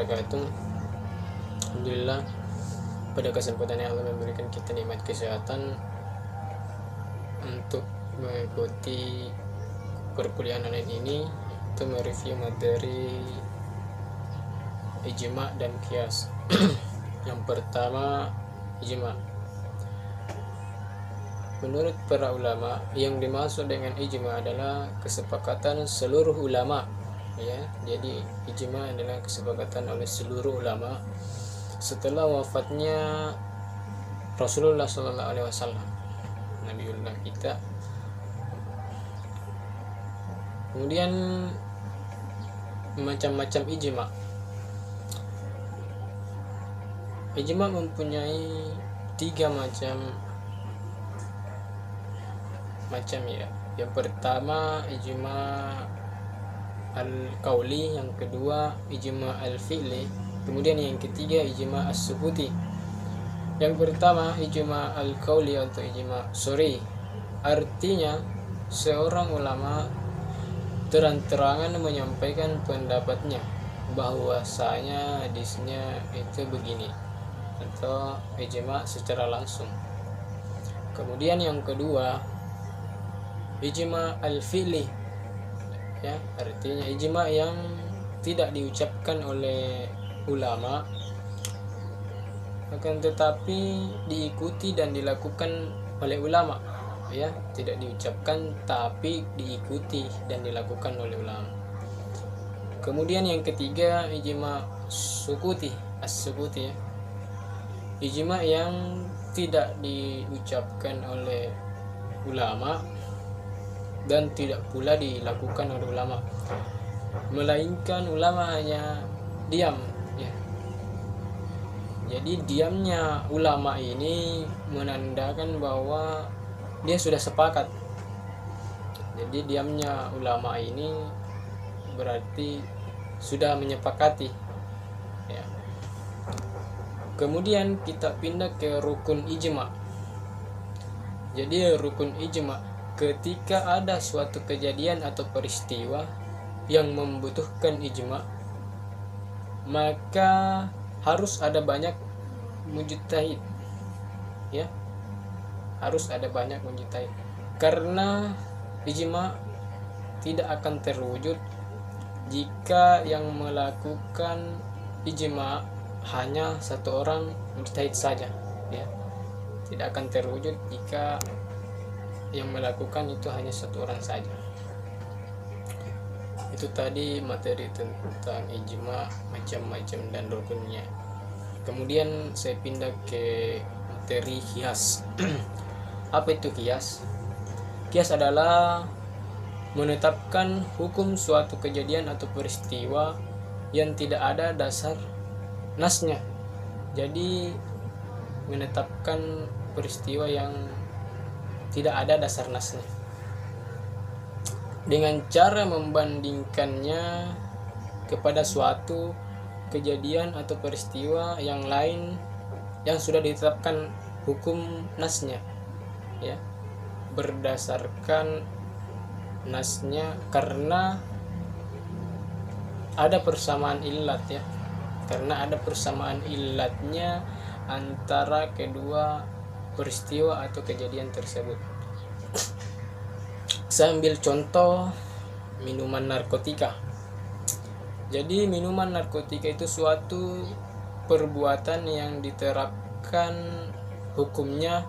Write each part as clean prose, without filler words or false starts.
wabarakatuh. Alhamdulillah, pada kesempatan yang Allah memberikan kita nikmat kesehatan untuk mengikuti perkuliahan online ini untuk mereview materi ijma dan qiyas. Yang pertama, ijma. Menurut para ulama, yang dimaksud dengan ijma adalah kesepakatan seluruh ulama, ya. Jadi ijma adalah kesepakatan oleh seluruh ulama setelah wafatnya Rasulullah SAW, Nabiullah kita. Kemudian macam-macam ijma. Ijma mempunyai 3 macam ya. Yang pertama ijma al-qauli, yang kedua ijma al-fi'li, kemudian yang ketiga ijma as-subuti. Yang pertama ijma al-qauli atau ijma suri, artinya seorang ulama terang-terangan menyampaikan pendapatnya bahwasanya hadisnya itu begini, atau ijma secara langsung. Kemudian yang kedua ijma al-fi'li, ya, artinya ijma yang tidak diucapkan oleh ulama akan tetapi diikuti dan dilakukan oleh ulama, ya, tidak diucapkan tapi diikuti dan dilakukan oleh ulama. Kemudian yang ketiga ijma sukuti, as-sukuti, ya, ijma yang tidak diucapkan oleh ulama dan tidak pula dilakukan oleh ulama, melainkan ulama hanya diam, ya. Jadi diamnya ulama ini menandakan bahwa dia sudah sepakat. Jadi diamnya ulama ini berarti sudah menyepakati, ya. Kemudian kita pindah ke rukun ijma. Jadi rukun ijma, ketika ada suatu kejadian atau peristiwa yang membutuhkan ijma, maka harus ada banyak mujtahid, ya, harus ada banyak mujtahid, karena ijma tidak akan terwujud jika yang melakukan ijma hanya satu orang mujtahid saja, ya. Tidak akan terwujud jika yang melakukan itu hanya satu orang saja. Itu tadi materi tentang ijma, macam-macam dan rukunnya. Kemudian saya pindah ke materi qiyas. Apa itu qiyas? Qiyas adalah menetapkan hukum suatu kejadian atau peristiwa yang tidak ada dasar nasnya. Jadi menetapkan peristiwa yang tidak ada dasar nasnya dengan cara membandingkannya kepada suatu kejadian atau peristiwa yang lain yang sudah ditetapkan hukum nasnya, ya, berdasarkan nasnya, karena ada persamaan illat, ya, karena ada persamaan illatnya antara kedua peristiwa atau kejadian tersebut. Saya ambil contoh minuman narkotika. Jadi minuman narkotika itu suatu perbuatan yang diterapkan hukumnya,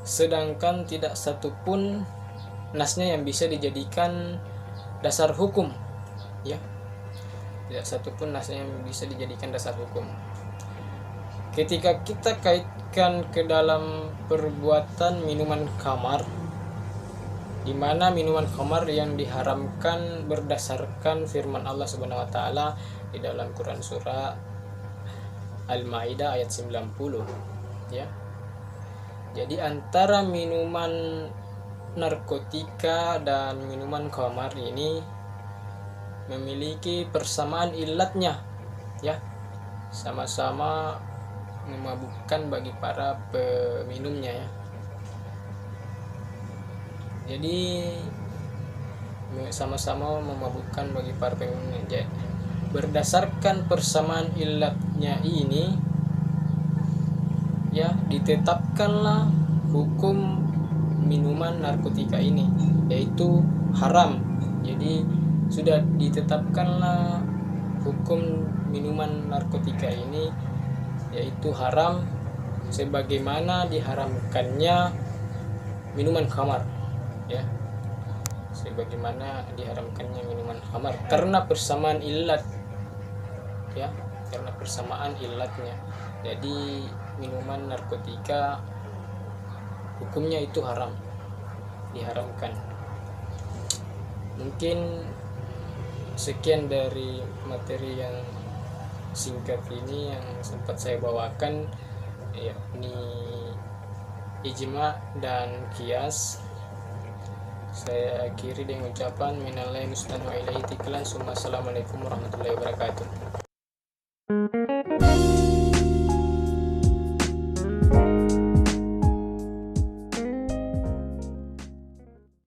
sedangkan tidak satupun nasnya yang bisa dijadikan dasar hukum, ya, tidak satupun nasnya yang bisa dijadikan dasar hukum. Ketika kita kaitkan ke dalam perbuatan minuman khamar, di mana minuman khamar yang diharamkan berdasarkan firman Allah Subhanahu wa taala di dalam Quran surah Al-Maidah ayat 90, ya. Jadi antara minuman narkotika dan minuman khamar ini memiliki persamaan illatnya, ya, sama-sama memabukkan bagi para peminumnya, ya. Jadi sama-sama memabukkan bagi para peminumnya. berdasarkan persamaan ilatnya ini ya ditetapkanlah hukum minuman narkotika ini, yaitu haram. Jadi sudah ditetapkanlah hukum minuman narkotika ini yaitu haram, sebagaimana diharamkannya minuman khamar ya, sebagaimana diharamkannya minuman khamar karena persamaan ilat ya, karena persamaan ilatnya. Jadi minuman narkotika hukumnya itu haram, diharamkan. Mungkin sekian dari materi yang singkat ini yang sempat saya bawakan, yakni ijma dan qiyas. Saya akhiri dengan ucapan minallahi mustan wa ilaihi tiklan. Assalamualaikum warahmatullahi wabarakatuh.